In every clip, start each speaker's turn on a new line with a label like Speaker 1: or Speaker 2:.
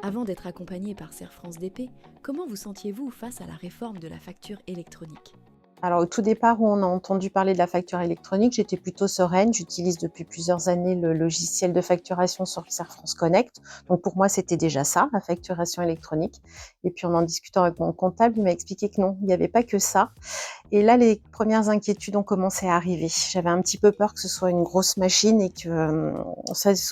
Speaker 1: Avant d'être accompagné par Serre France DP, comment vous sentiez-vous face à la réforme de la facture électronique ?
Speaker 2: Alors, au tout départ, où on a entendu parler de la facture électronique, j'étais plutôt sereine. J'utilise depuis plusieurs années le logiciel de facturation sur Serre France Connect. Donc, pour moi, c'était déjà ça, la facturation électronique. Et puis, en discutant avec mon comptable, il m'a expliqué que non, il n'y avait pas que ça. Et là, les premières inquiétudes ont commencé à arriver. J'avais un petit peu peur que ce soit une grosse machine et que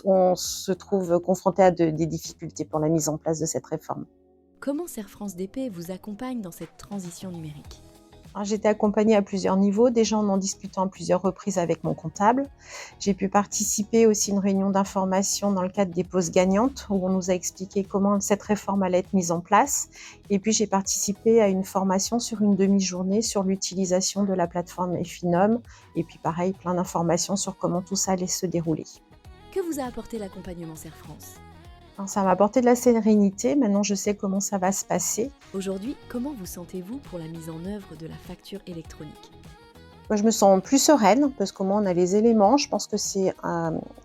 Speaker 2: on se trouve confronté à des difficultés pour la mise en place de cette réforme.
Speaker 1: Comment Serre France DP vous accompagne dans cette transition numérique ?
Speaker 2: Alors, j'ai été accompagnée à plusieurs niveaux, déjà en discutant à plusieurs reprises avec mon comptable. J'ai pu participer aussi à une réunion d'information dans le cadre des pauses gagnantes, où on nous a expliqué comment cette réforme allait être mise en place. Et puis j'ai participé à une formation sur une demi-journée sur l'utilisation de la plateforme Effinom. Et puis pareil, plein d'informations sur comment tout ça allait se dérouler.
Speaker 1: Que vous a apporté l'accompagnement Serre France ?
Speaker 2: Alors, ça m'a apporté de la sérénité, maintenant je sais comment ça va se passer.
Speaker 1: Aujourd'hui, comment vous sentez-vous pour la mise en œuvre de la facture électronique ?
Speaker 2: Moi, je me sens plus sereine parce qu'au moins on a les éléments. Je pense que c'est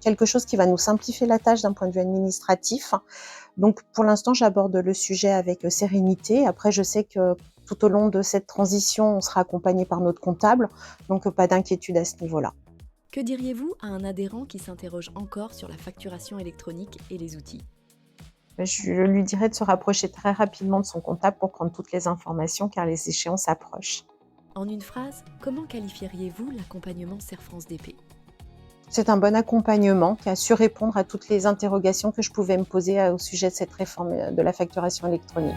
Speaker 2: quelque chose qui va nous simplifier la tâche d'un point de vue administratif. Donc pour l'instant, j'aborde le sujet avec sérénité. Après, je sais que tout au long de cette transition, on sera accompagné par notre comptable, donc pas d'inquiétude à ce niveau-là.
Speaker 1: Que diriez-vous à un adhérent qui s'interroge encore sur la facturation électronique et les outils ?
Speaker 2: Je lui dirais de se rapprocher très rapidement de son comptable pour prendre toutes les informations car les échéances approchent.
Speaker 1: En une phrase, comment qualifieriez-vous l'accompagnement Serre France DP ?
Speaker 2: C'est un bon accompagnement qui a su répondre à toutes les interrogations que je pouvais me poser au sujet de cette réforme de la facturation électronique.